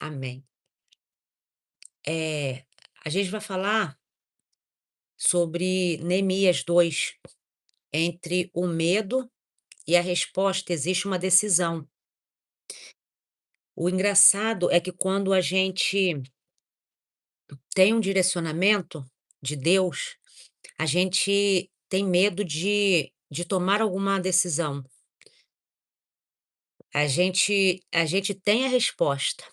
Amém. Eh, a gente vai falar sobre Neemias 2. Entre o medo e a resposta existe uma decisão. O engraçado é que quando a gente tem um direcionamento de Deus, a gente tem medo de tomar alguma decisão. A gente tem a resposta,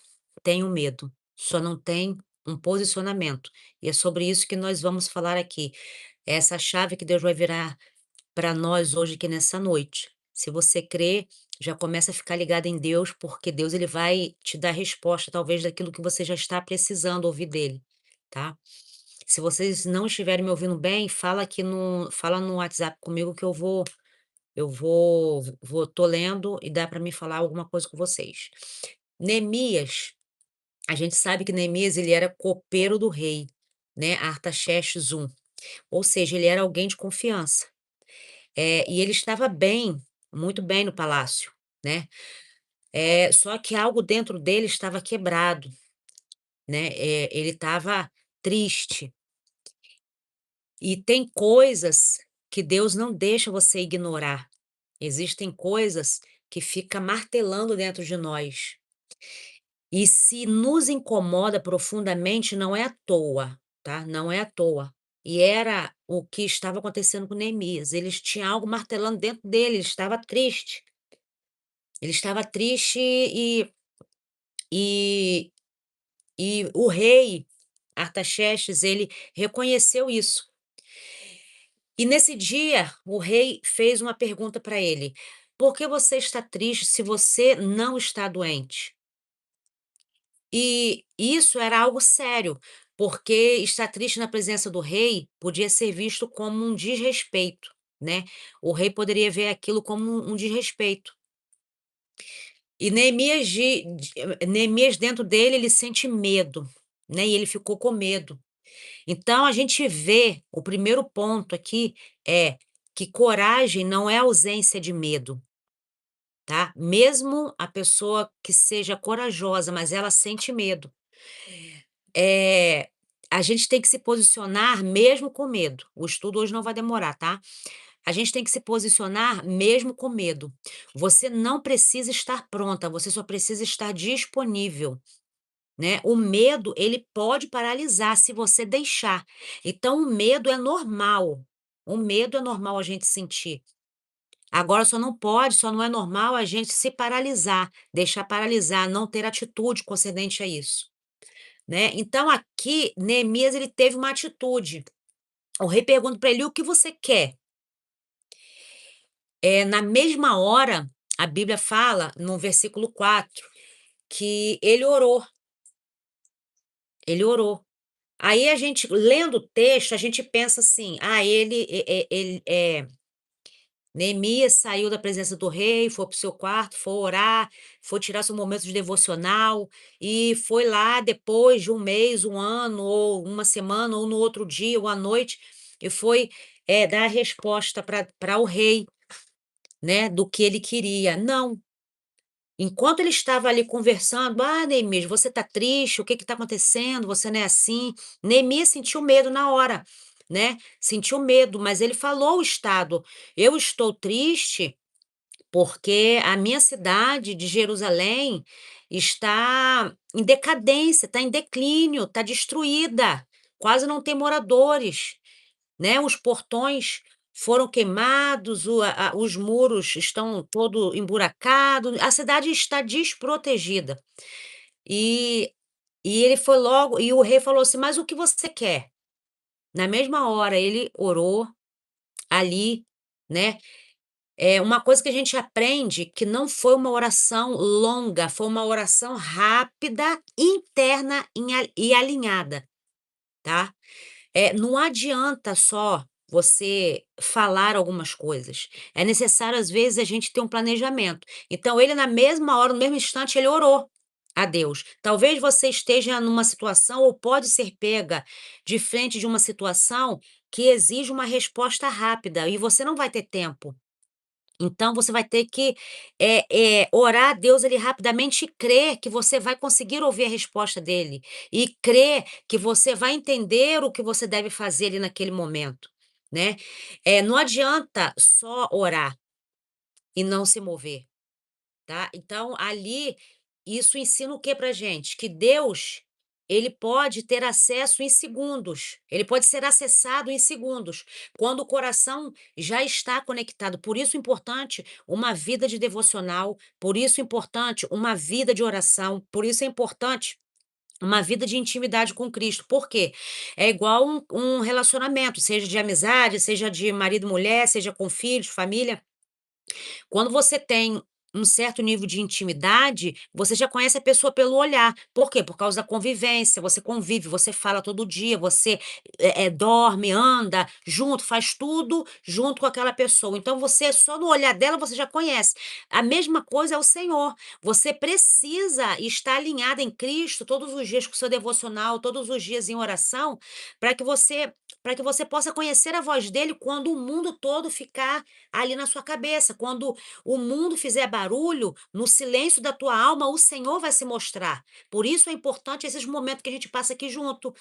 tem o medo, só não tem um posicionamento. E é sobre isso que nós vamos falar aqui. É essa chave que Deus vai virar para nós hoje aqui nessa noite. Se você crê, já começa a ficar ligado em Deus, porque Deus ele vai te dar resposta, talvez, daquilo que você já está precisando ouvir dele, tá? Se vocês não estiverem me ouvindo bem, fala no WhatsApp comigo que eu vou tô lendo e dá para me falar alguma coisa com vocês. Neemias, a gente sabe que Neemias ele era copeiro do rei, né, Artaxerxes I, ou seja, ele era alguém de confiança. E ele estava bem, muito bem no palácio, né. Só que algo dentro dele estava quebrado, né, ele estava triste. E tem coisas que Deus não deixa você ignorar. Existem coisas que fica martelando dentro de nós. E se nos incomoda profundamente, não é à toa, tá, não é à toa. E era o que estava acontecendo com Neemias, ele tinha algo martelando dentro dele, ele estava triste. Ele estava triste e e o rei Artaxerxes, ele reconheceu isso. E nesse dia, o rei fez uma pergunta para ele: "Por que você está triste se você não está doente?" E isso era algo sério, porque estar triste na presença do rei podia ser visto como um desrespeito, né. O rei poderia ver aquilo como um desrespeito. E Neemias dentro dele, ele sente medo, né, e ele ficou com medo. Então a gente vê, o primeiro ponto aqui é que coragem não é ausência de medo, tá. Mesmo a pessoa que seja corajosa, mas ela sente medo. Eh, a gente tem que se posicionar mesmo com medo. O estudo hoje não vai demorar, tá. A gente tem que se posicionar mesmo com medo. Você não precisa estar pronta, você só precisa estar disponível, né. O medo, ele pode paralisar se você deixar. Então o medo é normal, o medo é normal a gente sentir. Agora só não é normal a gente se paralisar, deixar paralisar, não ter atitude concernente a isso, né. Então aqui, Neemias ele teve uma atitude. O rei pergunta para ele: "O que você quer?" Na mesma hora, a Bíblia fala no versículo 4 que ele orou. Aí a gente lendo o texto, a gente pensa assim: "Ah, Neemias saiu da presença do rei, foi para o seu quarto, foi orar, foi tirar seu momento de devocional e foi lá depois de um mês, um ano ou uma semana ou no outro dia ou à noite e foi, dar a resposta para o rei, né, do que ele queria". Não. Enquanto ele estava ali conversando: "Ah, Neemias, você está triste? O que está acontecendo? Você não é assim". Neemias sentiu medo na hora, né, sentiu medo, mas ele falou o estado: "Eu estou triste, porque a minha cidade de Jerusalém está em decadência, está em declínio, está destruída, quase não tem moradores". Né, os portões foram queimados, os muros estão todo emburacados, a cidade está desprotegida. E ele foi logo e o rei falou assim: "Mas o que você quer?". Na mesma hora ele orou ali, né. Uma coisa que a gente aprende que não foi uma oração longa, foi uma oração rápida, interna e alinhada, tá. Não adianta só você falar algumas coisas, é necessário às vezes a gente ter um planejamento. Então ele na mesma hora, no mesmo instante, ele orou a Deus. Talvez você esteja numa situação ou pode ser pega de frente de uma situação que exige uma resposta rápida e você não vai ter tempo. Então você vai ter que, orar a Deus ali rapidamente e crer que você vai conseguir ouvir a resposta dele, e crer que você vai entender o que você deve fazer ali naquele momento, né. Não adianta só orar e não se mover. Tá? Então, ali, isso ensina o que pra gente? Que Deus, ele pode ter acesso em segundos, ele pode ser acessado em segundos, quando o coração já está conectado. Por isso é importante uma vida de devocional, por isso é importante uma vida de oração, por isso é importante uma vida de intimidade com Cristo. Por quê? É igual um relacionamento, seja de amizade, seja de marido e mulher, seja com filhos, família. Quando você tem um certo nível de intimidade, você já conhece a pessoa pelo olhar. Por quê? Por causa da convivência, você convive, você fala todo dia, você, dorme, anda junto, faz tudo junto com aquela pessoa. Então você só no olhar dela você já conhece. A mesma coisa é o Senhor. Você precisa estar alinhada em Cristo todos os dias com o seu devocional, todos os dias em oração, para que você possa conhecer a voz dele quando o mundo todo ficar ali na sua cabeça. Quando o mundo fizer barulho, no silêncio da tua alma, o Senhor vai se mostrar. Por isso é importante esses momentos que a gente passa aqui junto,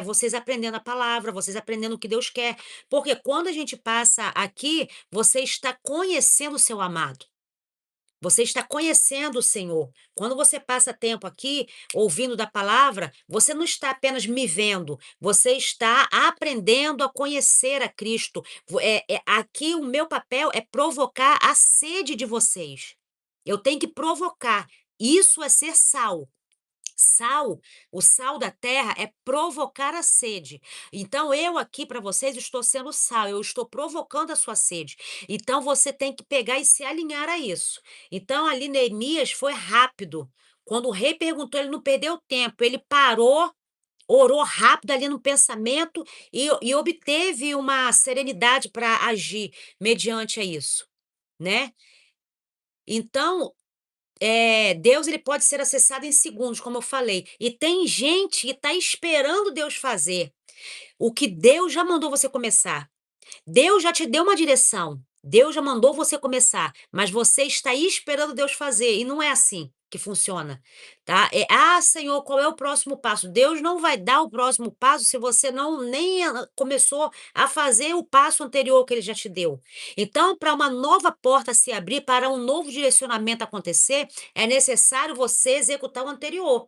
vocês aprendendo a palavra, vocês aprendendo o que Deus quer, porque quando a gente passa aqui, você está conhecendo o seu amado. Você está conhecendo o Senhor. Quando você passa tempo aqui, ouvindo da palavra, você não está apenas me vendo, você está aprendendo a conhecer a Cristo. Aqui o meu papel é provocar a sede de vocês. Eu tenho que provocar. Isso é ser sal. Sal, o sal da terra é provocar a sede. Então eu aqui para vocês estou sendo sal, eu estou provocando a sua sede. Então você tem que pegar e se alinhar a isso. Então ali Neemias foi rápido. Quando o rei perguntou, ele não perdeu tempo, ele parou, orou rápido ali no pensamento e obteve uma serenidade para agir mediante a isso, né? Então Deus ele pode ser acessado em segundos, como eu falei, e tem gente que está esperando Deus fazer o que Deus já mandou você começar. Deus já te deu uma direção, Deus já mandou você começar, mas você está aí esperando Deus fazer, e não é assim que funciona, tá? "Ah, Senhor, qual é o próximo passo?" Deus não vai dar o próximo passo se você não nem começou a fazer o passo anterior que ele já te deu. Então, para uma nova porta se abrir, para um novo direcionamento acontecer, é necessário você executar o anterior.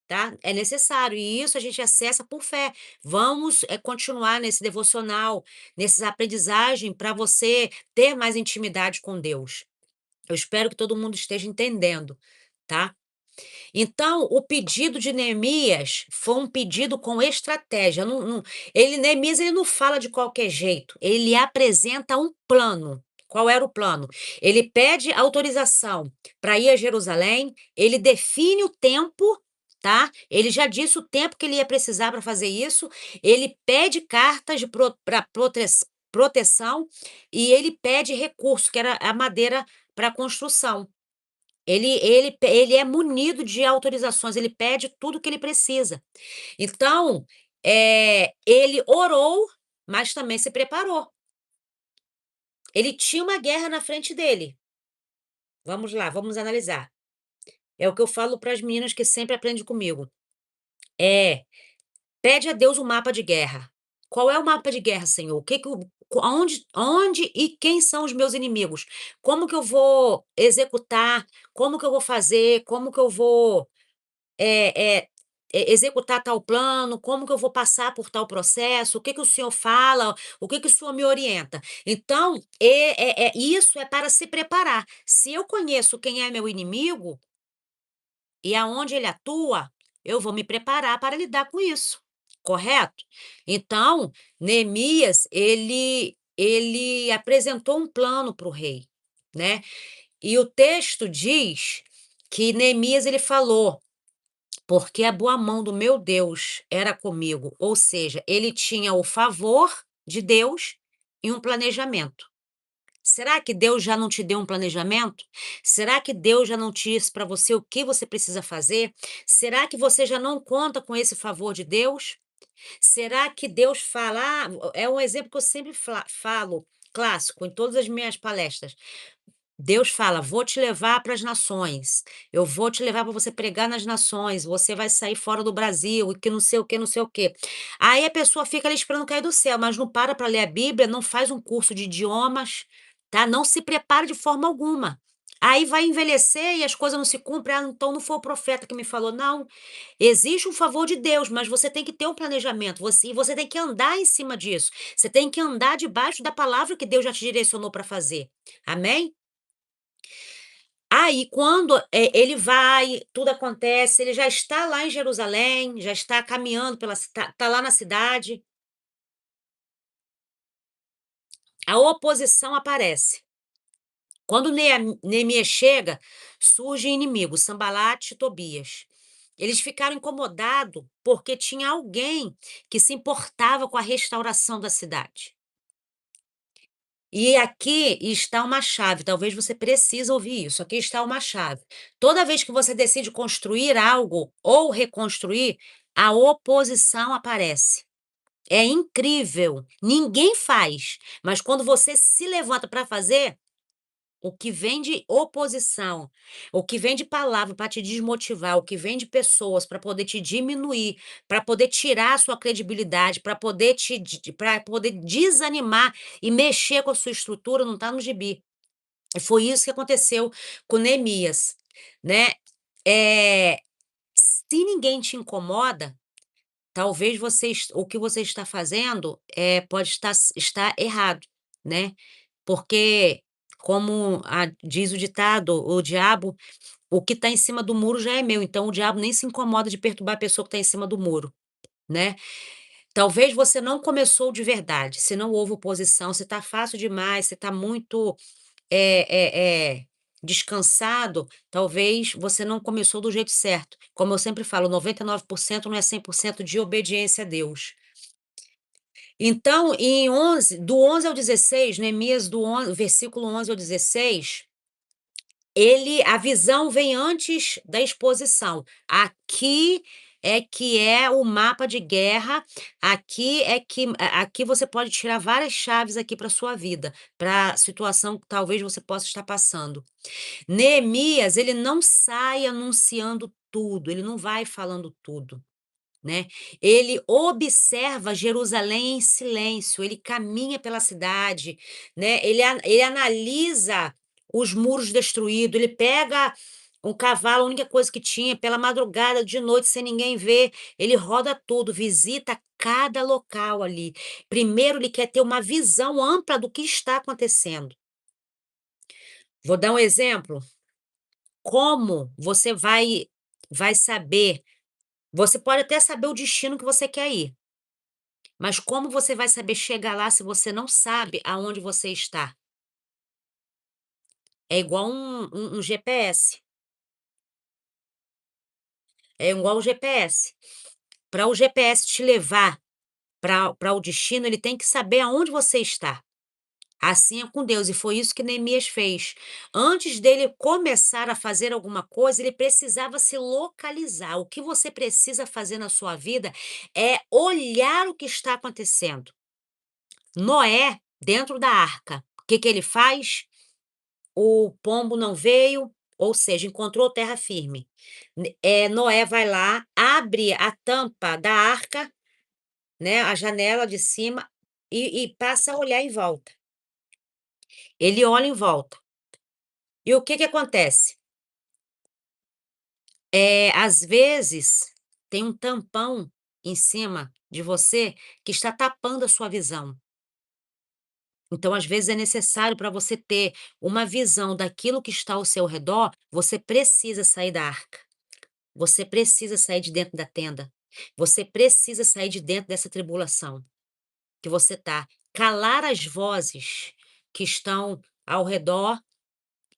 Tá? É necessário, e isso a gente acessa por fé. Vamos, continuar nesse devocional, nesses aprendizagem para você ter mais intimidade com Deus. Eu espero que todo mundo esteja entendendo, tá? Então, o pedido de Neemias foi um pedido com estratégia. Neemias ele não fala de qualquer jeito, ele apresenta um plano. Qual era o plano? Ele pede autorização para ir a Jerusalém, ele define o tempo, tá? Ele já disse o tempo que ele ia precisar para fazer isso, ele pede cartas para proteção e ele pede recurso, que era a madeira para construção. Ele é munido de autorizações, ele pede tudo que ele precisa. Então, ele orou, mas também se preparou. Ele tinha uma guerra na frente dele. Vamos lá, vamos analisar. É o que eu falo para as meninas que sempre aprendem comigo. É, pede a Deus um mapa de guerra. Qual é o mapa de guerra, Senhor? O que que o onde e quem são os meus inimigos? Como que eu vou executar? Como que eu vou fazer? Como que eu vou eh eh, executar tal plano, como que eu vou passar por tal processo, o que que o senhor fala, o que que o senhor me orienta. Então, isso é para se preparar. Se eu conheço quem é meu inimigo e aonde ele atua, eu vou me preparar para lidar com isso, correto? Então, Neemias, ele apresentou um plano para o rei, né, e o texto diz que Neemias ele falou: "Porque a boa mão do meu Deus era comigo", ou seja, ele tinha o favor de Deus e um planejamento. Será que Deus já não te deu um planejamento? Será que Deus já não te disse para você o que você precisa fazer? Será que você já não conta com esse favor de Deus? Será que Deus fala, é um exemplo que eu sempre falo. clássico em todas as minhas palestras. Deus fala: "Vou te levar para as nações, eu vou te levar para você pregar nas nações, você vai sair fora do Brasil e que não sei o que, não sei o quê". Aí a pessoa fica ali esperando cair do céu, mas não para ler a Bíblia, não faz um curso de idiomas, tá, não se prepara de forma alguma. Aí vai envelhecer e as coisas não se cumprem: "Ah, então não foi o profeta que me falou". Não, existe um favor de Deus, mas você tem que ter um planejamento, você tem que andar em cima disso, você tem que andar debaixo da palavra que Deus já te direcionou para fazer. Amém? Aí quando, ele vai, tudo acontece, ele já está lá em Jerusalém, já está caminhando pela cida tá lá na cidade, a oposição aparece. Quando Neemias chega, surge inimigo, Sanbalate e Tobias. Eles ficaram incomodados, porque tinha alguém que se importava com a restauração da cidade. E aqui está uma chave, talvez você precise ouvir isso, aqui está uma chave. Toda vez que você decide construir algo ou reconstruir, a oposição aparece. É incrível, ninguém faz, mas quando você se levanta para fazer, o que vem de oposição, o que vem de palavra para te desmotivar, o que vem de pessoas para poder te diminuir, para poder tirar a sua credibilidade, para poder desanimar e mexer com a sua estrutura, não está no gibi. E foi isso que aconteceu com Neemias, né. Eh, Se ninguém te incomoda, talvez o que você está fazendo, pode estar errado, né. Porque, como diz o ditado, o que está em cima do muro já é meu, então o diabo nem se incomoda de perturbar a pessoa que está em cima do muro, né. Talvez você não começou de verdade, se não houve oposição, se está fácil demais, se está muito, descansado, talvez você não começou do jeito certo. Como eu sempre falo, 99% não é 100% de obediência a Deus. Então, do 11 ao 16, Neemias do versículo 11 ao 16, a visão vem antes da exposição. Aqui é que é o mapa de guerra, aqui você pode tirar várias chaves aqui para sua vida, para a situação que talvez você possa estar passando. Neemias, ele não sai anunciando tudo, ele não vai falando tudo. Né, ele observa Jerusalém em silêncio, ele caminha pela cidade, né, ele analisa os muros destruídos, ele pega um cavalo, a única coisa que tinha, pela madrugada, de noite, sem ninguém ver, ele roda tudo, visita cada local ali. Primeiro ele quer ter uma visão ampla do que está acontecendo. Vou dar um exemplo, como você vai saber, você pode até saber o destino que você quer ir. Mas como você vai saber chegar lá se você não sabe aonde você está? É igual um GPS, é igual o GPS. Para o GPS te levar para o destino, ele tem que saber aonde você está. Assim é com Deus, e foi isso que Neemias fez. Antes dele começar a fazer alguma coisa, ele precisava se localizar. O que você precisa fazer na sua vida é olhar o que está acontecendo. Noé, dentro da arca, o que que ele faz? O pombo não veio, ou seja, encontrou terra firme. Noé vai lá, abre a tampa da arca, né, a janela de cima, e passa a olhar em volta. Ele olha em volta. E o que que acontece? Às vezes, tem um tampão em cima de você que está tapando a sua visão. Então, às vezes, é necessário para você ter uma visão daquilo que está ao seu redor, você precisa sair da arca. Você precisa sair de dentro da tenda. Você precisa sair de dentro dessa tribulação que você está. Calar as vozes que estão ao redor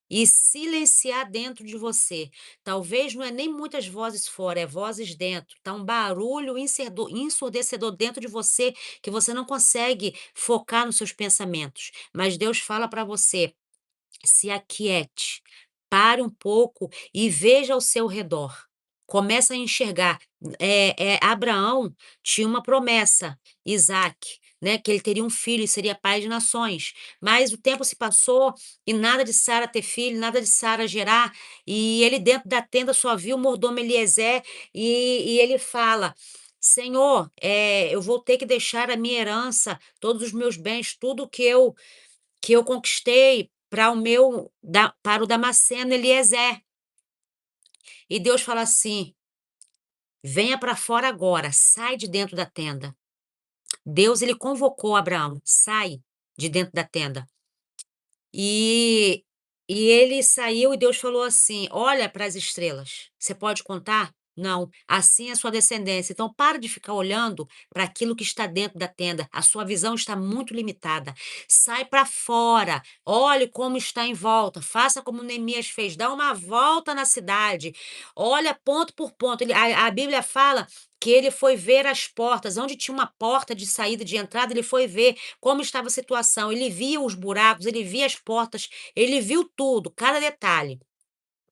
e silenciar dentro de você. Talvez não é nem muitas vozes fora, é vozes dentro. Tá um barulho ensurdecedor dentro de você que você não consegue focar nos seus pensamentos. Mas Deus fala para você: se aquiete, pare um pouco e veja ao seu redor. Começa a enxergar. Abraão tinha uma promessa, Isaac. né, que ele teria um filho e seria pai de nações. Mas o tempo se passou e nada de Sara ter filho, nada de Sara gerar, e ele dentro da tenda só viu o mordomo Eliezer, e ele fala: Senhor, eu vou ter que deixar a minha herança, todos os meus bens, tudo que eu conquistei para o Damasceno Eliezer. E Deus fala assim: venha para fora agora, sai de dentro da tenda. Deus ele convocou Abraão, sai de dentro da tenda. E ele saiu e Deus falou assim: "Olha para as estrelas, você pode contar? Não, assim é a sua descendência. Então para de ficar olhando para aquilo que está dentro da tenda, a sua visão está muito limitada. Sai para fora, olhe como está em volta, faça como Neemias fez, dá uma volta na cidade, olha ponto por ponto". A Bíblia fala que ele foi ver as portas, onde tinha uma porta de saída e de entrada, ele foi ver como estava a situação. Ele via os buracos, ele via as portas, ele viu tudo, cada detalhe.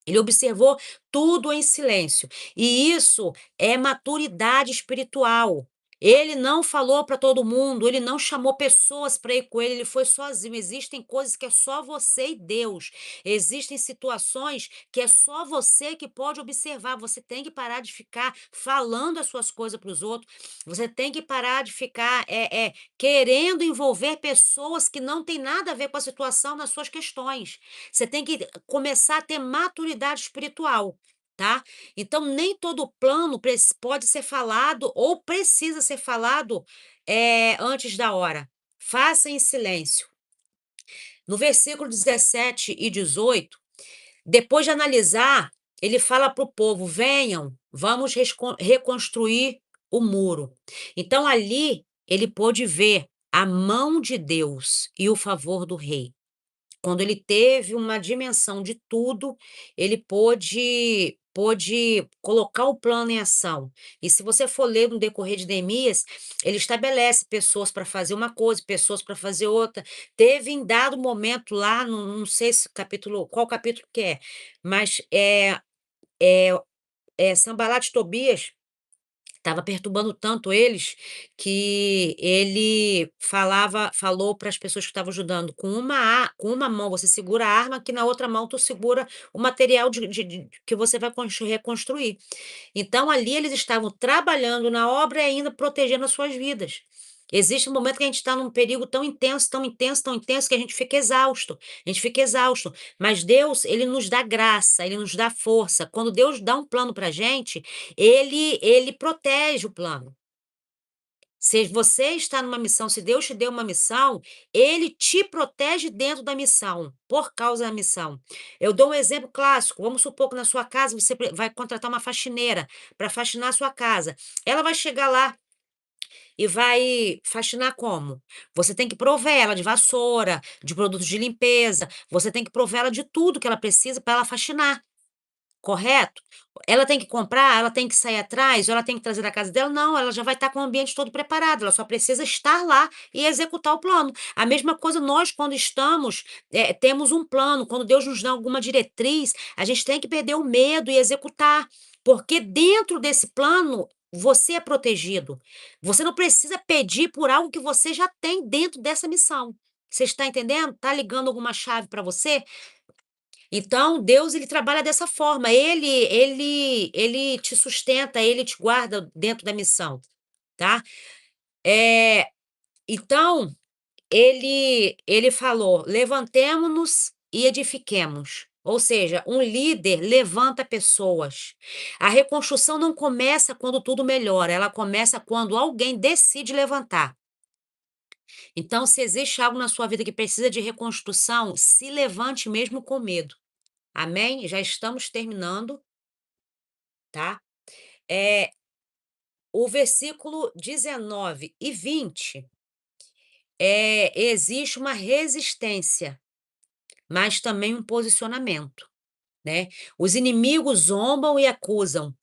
Ele observou tudo em silêncio. E isso é maturidade espiritual. Ele não falou para todo mundo, ele não chamou pessoas para ir com ele, ele foi sozinho. Existem coisas que é só você e Deus. Existem situações que é só você que pode observar. Você tem que parar de ficar falando as suas coisas para os outros. Você tem que parar de ficar querendo envolver pessoas que não têm nada a ver com a situação nas suas questões. Você tem que começar a ter maturidade espiritual, tá? Então, nem todo plano pode ser falado ou precisa ser falado antes da hora. Faça em silêncio. No versículo 17 e 18, depois de analisar, ele fala para o povo: venham, vamos reconstruir o muro. Então, ali, ele pôde ver a mão de Deus e o favor do rei. Quando ele teve uma dimensão de tudo, ele pôde colocar o plano em ação. E se você for ler no decorrer de Neemias, ele estabelece pessoas para fazer uma coisa, pessoas para fazer outra. Teve em dado momento lá, não sei se capítulo, qual capítulo que é, mas é, Sanbalat e Tobias estava perturbando tanto eles, que ele falou para as pessoas que estavam ajudando: com uma mão você segura a arma, que na outra mão tu segura o material que você vai reconstruir. Então ali eles estavam trabalhando na obra e ainda protegendo as suas vidas. Existe um momento que a gente está num perigo tão intenso, tão intenso, tão intenso, que a gente fica exausto, a gente fica exausto. Mas Deus, ele nos dá graça, ele nos dá força. Quando Deus dá um plano para a gente, ele protege o plano. Se você está numa missão, se Deus te deu uma missão, ele te protege dentro da missão, por causa da missão. Eu dou um exemplo clássico. Vamos supor que na sua casa você vai contratar uma faxineira para faxinar a sua casa. Ela vai chegar lá e vai faxinar como? Você tem que prover ela de vassoura, de produtos de limpeza, você tem que prover ela de tudo que ela precisa para ela faxinar. Correto? Ela tem que comprar, ela tem que sair atrás, ou ela tem que trazer da casa dela? Não, ela já vai estar com o ambiente todo preparado, ela só precisa estar lá e executar o plano. A mesma coisa nós, quando estamos, temos um plano, quando Deus nos dá alguma diretriz, a gente tem que perder o medo e executar, porque dentro desse plano você é protegido. Você não precisa pedir por algo que você já tem dentro dessa missão. Você está entendendo? Está ligando alguma chave para você? Então, Deus ele trabalha dessa forma, ele te sustenta, ele te guarda dentro da missão, tá. Eh, então, ele falou: "Levantemo-nos e edifiquemos", ou seja, um líder levanta pessoas. A reconstrução não começa quando tudo melhora, ela começa quando alguém decide levantar. Então, se existe algo na sua vida que precisa de reconstrução, se levante mesmo com medo. Amém? Já estamos terminando, tá? É, o versículo 19 e 20 existe uma resistência, mas também um posicionamento, né? Os inimigos zombam e acusam.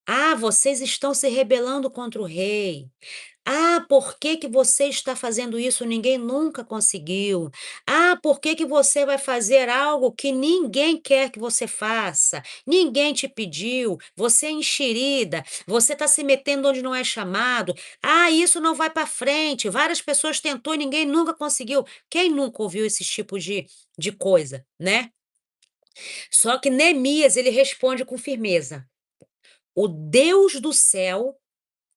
Ah, vocês estão se rebelando contra o rei. "Ah, por que que você está fazendo isso? Ninguém nunca conseguiu. Ah, por que que você vai fazer algo que ninguém quer que você faça? Ninguém te pediu, você é enxerida, você está se metendo onde não é chamado. Ah, isso não vai para frente, várias pessoas tentou e ninguém nunca conseguiu". Quem nunca ouviu esse tipo de coisa, né? Só que Neemias, ele responde com firmeza: "O Deus do céu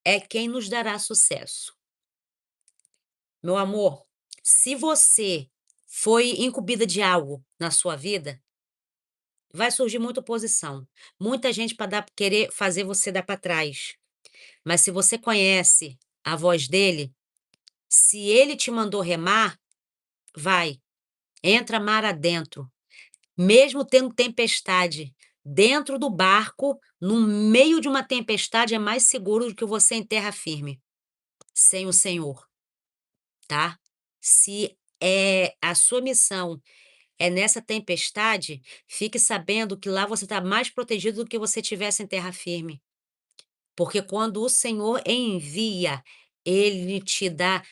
é quem nos dará sucesso". Meu amor, se você foi incumbida de algo na sua vida, vai surgir muita oposição, muita gente para querer fazer você dar para trás. Mas se você conhece a voz dele, se ele te mandou remar, vai, entra mar adentro. Mesmo tendo tempestade, dentro do barco, no meio de uma tempestade, é mais seguro do que você em terra firme, sem o Senhor, tá? Se é a sua missão é nessa tempestade, fique sabendo que lá você está mais protegido do que você tivesse em terra firme. Porque quando o Senhor envia, ele te dá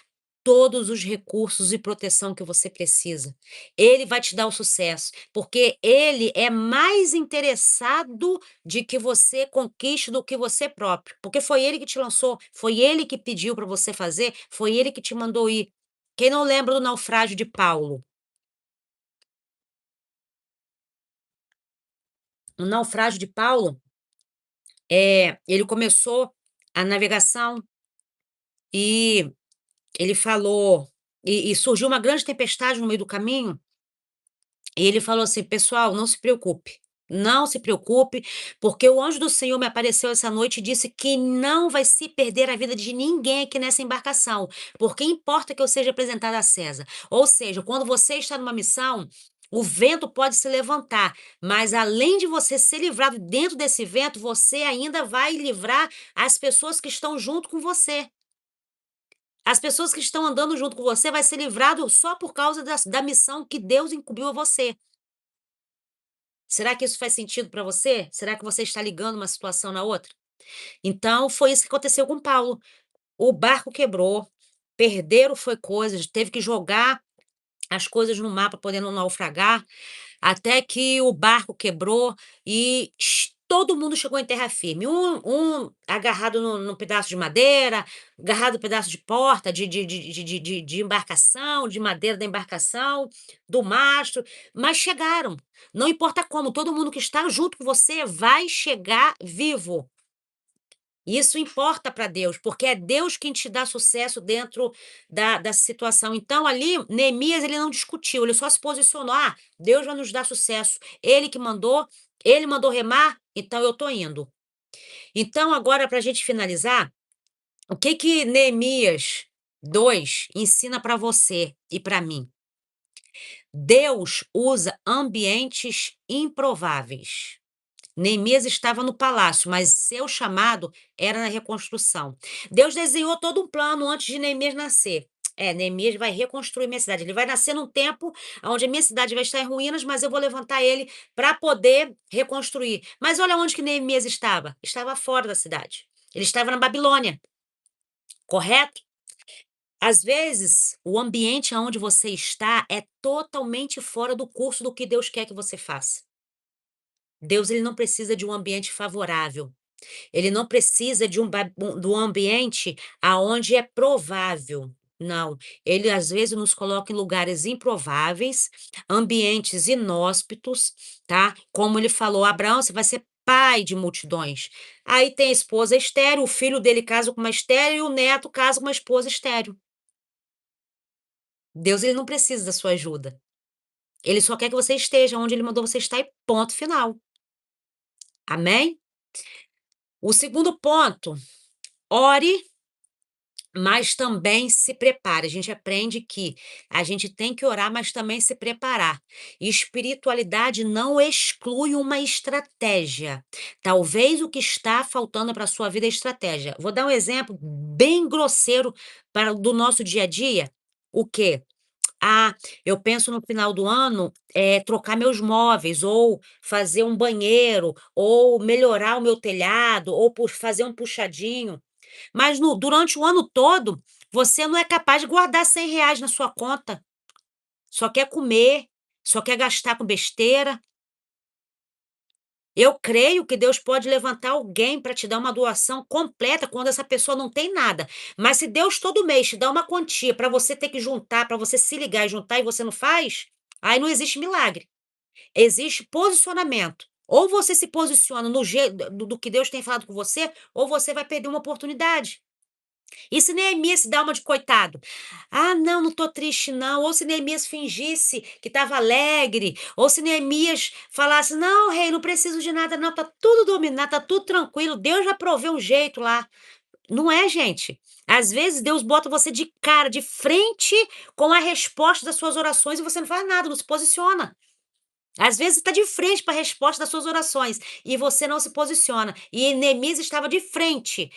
todos os recursos e proteção que você precisa. Ele vai te dar o sucesso, porque ele é mais interessado de que você conquiste do que você próprio, porque foi ele que te lançou, foi ele que pediu para você fazer, foi ele que te mandou ir. Quem não lembra do naufrágio de Paulo? O naufrágio de Paulo, ele começou a navegação e ele falou e surgiu uma grande tempestade no meio do caminho. E ele falou assim: "Pessoal, não se preocupe, não se preocupe, porque o anjo do Senhor me apareceu essa noite e disse que não vai se perder a vida de ninguém aqui nessa embarcação, porque importa que eu seja apresentada a César". Ou seja, quando você está numa missão, o vento pode se levantar, mas além de você ser livrado dentro desse vento, você ainda vai livrar as pessoas que estão junto com você. As pessoas que estão andando junto com você vai ser livrado só por causa da missão que Deus incumbiu a você. Será que isso faz sentido para você? Será que você está ligando uma situação na outra? Então, foi isso que aconteceu com Paulo. O barco quebrou, perderam foi coisas, teve que jogar as coisas no mar para poder não naufragar, até que o barco quebrou e todo mundo chegou em terra firme. Um agarrado no pedaço de madeira, agarrado no pedaço de porta, de embarcação, de madeira da embarcação, do mastro, mas chegaram. Não importa como, todo mundo que está junto com você vai chegar vivo. Isso importa para Deus, porque é Deus quem te dá sucesso dentro da situação. Então, ali, Neemias, ele não discutiu, ele só se posicionou: "Ah, Deus vai nos dar sucesso. Ele mandou remar, então eu tô indo". Então, agora, para a gente finalizar, o que que Neemias 2 ensina para você e para mim? Deus usa ambientes improváveis. Neemias estava no palácio, mas seu chamado era na reconstrução. Deus desenhou todo um plano antes de Neemias nascer. Neemias vai reconstruir minha cidade. Ele vai nascer num tempo onde a minha cidade vai estar em ruínas, mas eu vou levantar ele para poder reconstruir. Mas olha onde que Neemias estava. Estava fora da cidade. Ele estava na Babilônia, correto? Às vezes, o ambiente onde você está é totalmente fora do curso do que Deus quer que você faça. Deus ele não precisa de um ambiente favorável. Ele não precisa de um ambiente aonde é provável. Não, ele às vezes nos coloca em lugares improváveis, ambientes inóspitos, tá? Como ele falou: "Abraão, você vai ser pai de multidões". Aí tem a esposa estéril, o filho dele casa com uma estéril e o neto casa com uma esposa estéril. Deus ele não precisa da sua ajuda. Ele só quer que você esteja onde ele mandou você estar e ponto final. Amém? O segundo ponto, ore, mas também se prepare. A gente aprende que a gente tem que orar, mas também se preparar. Espiritualidade não exclui uma estratégia. Talvez o que está faltando para a sua vida é estratégia. Vou dar um exemplo bem grosseiro do nosso dia a dia. O quê? Ah, eu penso no final do ano, trocar meus móveis, ou fazer um banheiro, ou melhorar o meu telhado, ou fazer um puxadinho. Mas durante o ano todo, você não é capaz de guardar R$ 100 na sua conta, só quer comer, só quer gastar com besteira. Eu creio que Deus pode levantar alguém para te dar uma doação completa quando essa pessoa não tem nada. Mas se Deus todo mês te dá uma quantia para você ter que juntar, para você se ligar e juntar e você não faz, aí não existe milagre. Existe posicionamento. Ou você se posiciona no jeito do que Deus tem falado com você, ou você vai perder uma oportunidade. E se Neemias se dá uma de coitado? Ah, não, não estou triste, não. Ou se Neemias fingisse que estava alegre, ou se Neemias falasse: não, rei, não preciso de nada, não, está tudo dominado, está tudo tranquilo, Deus já proveu um jeito lá. Não é, gente. Às vezes Deus bota você de cara, de frente com a resposta das suas orações e você não faz nada, não se posiciona. Às vezes está de frente para a resposta das suas orações e você não se posiciona. E Neemias estava de frente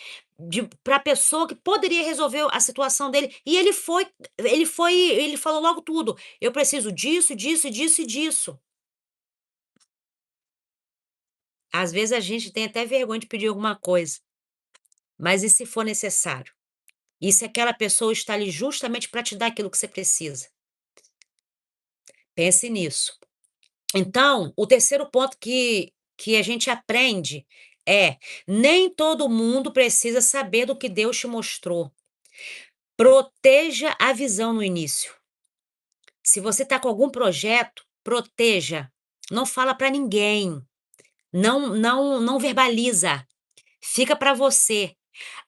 para a pessoa que poderia resolver a situação dele e ele falou logo tudo: "Eu preciso disso, disso, disso e disso". Às vezes a gente tem até vergonha de pedir alguma coisa, mas e se for necessário? E se aquela pessoa está ali justamente para te dar aquilo que você precisa? Pense nisso. Então, o terceiro ponto que a gente aprende é: nem todo mundo precisa saber do que Deus te mostrou. Proteja a visão no início. Se você está com algum projeto, proteja. Não fala para ninguém. Não verbaliza. Fica para você.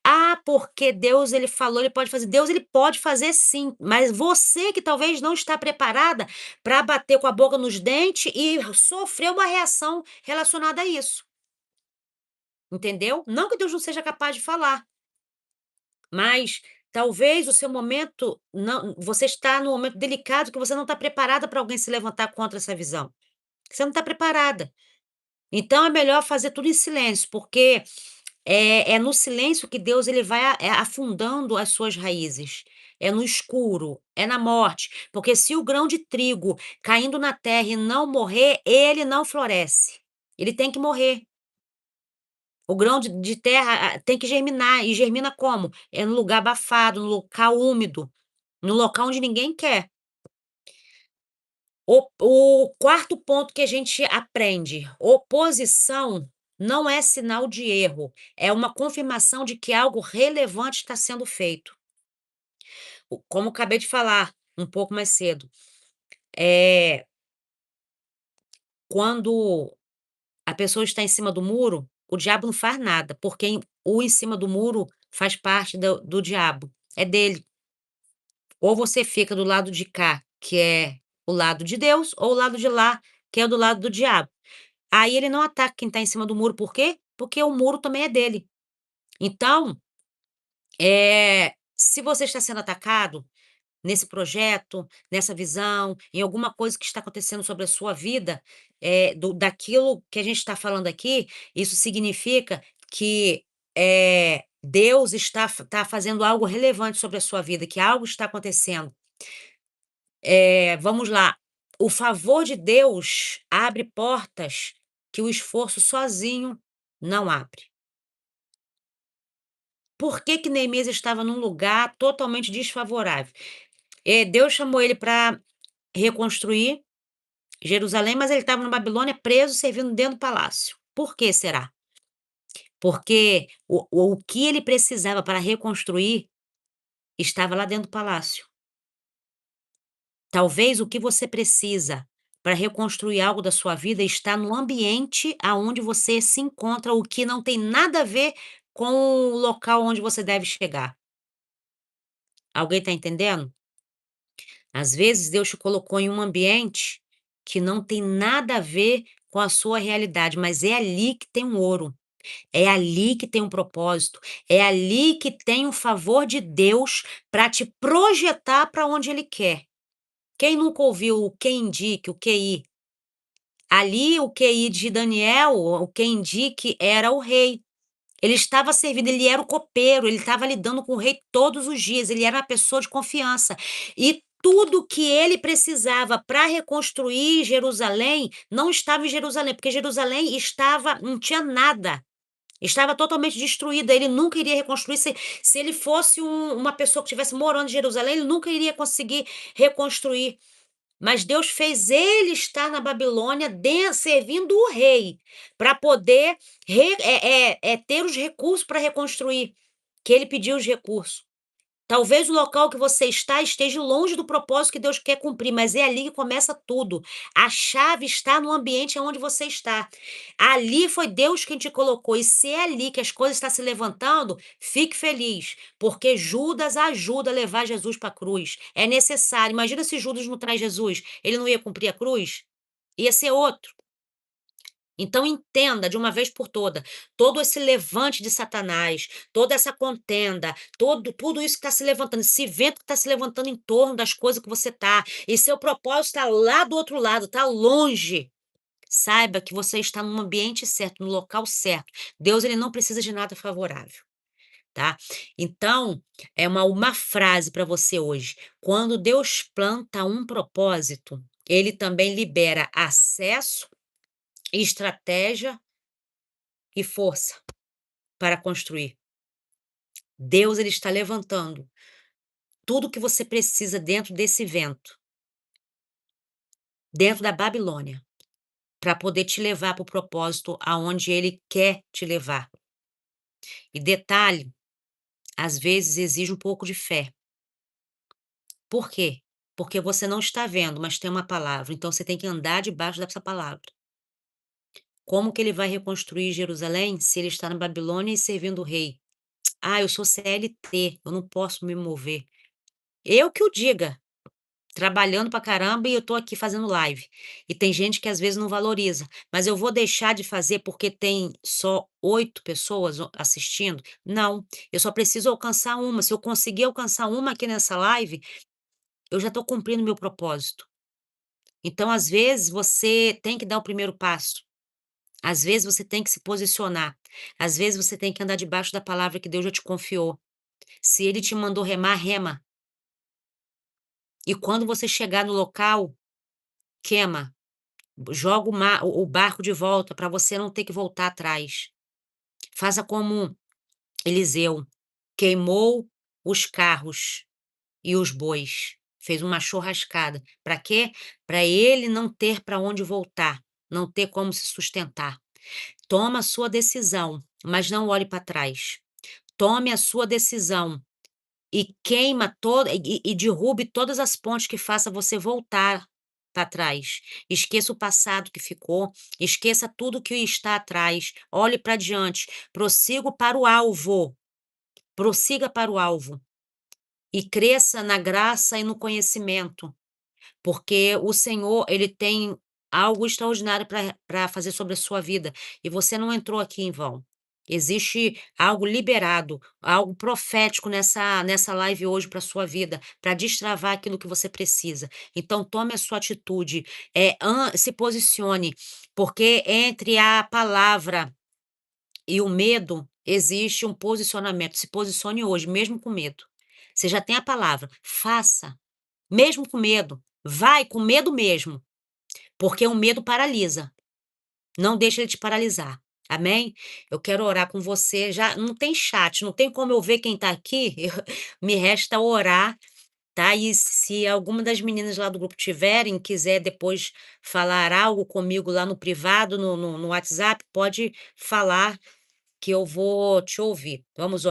Ah, porque Deus ele falou, ele pode fazer. Deus ele pode fazer sim, mas você que talvez não está preparada para bater com a boca nos dentes e sofrer uma reação relacionada a isso, entendeu? Não que Deus não seja capaz de falar, mas talvez o seu momento não, você está num momento delicado que você não está preparada para alguém se levantar contra essa visão. Você não está preparada. Então é melhor fazer tudo em silêncio, porque é no silêncio que Deus ele vai afundando as suas raízes. É no escuro, é na morte, porque se o grão de trigo caindo na terra e não morrer, ele não floresce. Ele tem que morrer. O grão de terra, tem que germinar, e germina como? É no lugar abafado, no local úmido, no local onde ninguém quer. O quarto ponto que a gente aprende: oposição não é sinal de erro, é uma confirmação de que algo relevante está sendo feito. Como acabei de falar um pouco mais cedo, é quando a pessoa está em cima do muro, o diabo não faz nada, porque o em cima do muro faz parte do diabo, é dele. Ou você fica do lado de cá, que é o lado de Deus, ou o lado de lá, que é do lado do diabo. Aí ele não ataca quem está em cima do muro, por quê? Porque o muro também é dele. Então, se você está sendo atacado nesse projeto, nessa visão, em alguma coisa que está acontecendo sobre a sua vida, daquilo que a gente está falando aqui, isso significa que, Deus está fazendo algo relevante sobre a sua vida, que algo está acontecendo. Vamos lá, o favor de Deus abre portas que o esforço sozinho não abre. Por que que Neemias estava num lugar totalmente desfavorável? Deus chamou ele para reconstruir Jerusalém, mas ele estava na Babilônia preso, servindo dentro do palácio. Por que será? Porque o que ele precisava para reconstruir estava lá dentro do palácio. Talvez o que você precisa para reconstruir algo da sua vida está no ambiente aonde você se encontra, o que não tem nada a ver com o local onde você deve chegar. Alguém está entendendo? Às vezes Deus te colocou em um ambiente que não tem nada a ver com a sua realidade, mas é ali que tem um ouro, é ali que tem um propósito, é ali que tem um favor de Deus para te projetar para onde Ele quer. Quem nunca ouviu o Quem Indique, o QI? Ali o QI de Daniel, o Quem Indique era o rei. Ele estava servindo, ele era o copeiro, ele estava lidando com o rei todos os dias, ele era uma pessoa de confiança. E tudo que ele precisava para reconstruir Jerusalém não estava em Jerusalém, porque Jerusalém estava, não tinha nada. Estava totalmente destruída, ele nunca iria reconstruir se ele fosse uma pessoa que estivesse morando em Jerusalém, ele nunca iria conseguir reconstruir. Mas Deus fez ele estar na Babilônia servindo o rei, para poder ter os recursos para reconstruir, que ele pediu os recursos. Talvez o local que você está esteja longe do propósito que Deus quer cumprir, mas é ali que começa tudo. A chave está no ambiente onde você está. Ali foi Deus quem te colocou, e se é ali que as coisas estão se levantando, fique feliz, porque Judas ajuda a levar Jesus para a cruz. É necessário. Imagina se Judas não traz Jesus, ele não ia cumprir a cruz? Ia ser outro. Então entenda de uma vez por toda, todo esse levante de Satanás, toda essa contenda, tudo isso que está se levantando, esse vento que está se levantando em torno das coisas que você está, e seu propósito está lá do outro lado, está longe. Saiba que você está no ambiente certo, no local certo. Deus, ele não precisa de nada favorável, tá? Então, é uma frase para você hoje. Quando Deus planta um propósito, ele também libera acesso, estratégia e força para construir. Deus, ele está levantando tudo que você precisa dentro desse vento, dentro da Babilônia, para poder te levar para o propósito aonde ele quer te levar. E detalhe, às vezes exige um pouco de fé. Por quê? Porque você não está vendo, mas tem uma palavra, então você tem que andar debaixo dessa palavra. Como que ele vai reconstruir Jerusalém se ele está na Babilônia e servindo o rei? Ah, eu sou CLT, eu não posso me mover. Eu que o diga. Trabalhando pra caramba e eu tô aqui fazendo live. E tem gente que às vezes não valoriza, mas eu vou deixar de fazer porque tem só 8 pessoas assistindo? Não, eu só preciso alcançar uma. Se eu conseguir alcançar uma aqui nessa live, eu já tô cumprindo meu propósito. Então, às vezes, você tem que dar o primeiro passo. Às vezes, você tem que se posicionar. Às vezes, você tem que andar debaixo da palavra que Deus já te confiou. Se ele te mandou remar, rema. E quando você chegar no local, queima. Joga o barco de volta para você não ter que voltar atrás. Faça como Eliseu, queimou os carros e os bois, fez uma churrascada. Para quê? Para ele não ter para onde voltar, não ter como se sustentar. Toma a sua decisão, mas não olhe para trás. Tome a sua decisão e queima toda e derrube todas as pontes que faça você voltar para trás. Esqueça o passado que ficou, esqueça tudo que está atrás, olhe para diante, prossiga para o alvo, prossiga para o alvo e cresça na graça e no conhecimento, porque o Senhor, ele tem algo extraordinário para fazer sobre a sua vida, e você não entrou aqui em vão. Existe algo liberado, algo profético nessa live hoje para sua vida, para destravar aquilo que você precisa. Então tome a sua atitude, se posicione, porque entre a palavra e o medo existe um posicionamento. Se posicione hoje, mesmo com medo. Você já tem a palavra, faça. Mesmo com medo, vai com medo mesmo, porque o medo paralisa, não deixa ele te paralisar, amém? Eu quero orar com você, já não tem chat, não tem como eu ver quem tá aqui, me resta orar, tá? E se alguma das meninas lá do grupo tiverem, quiser depois falar algo comigo lá no privado, no WhatsApp, pode falar que eu vou te ouvir. Vamos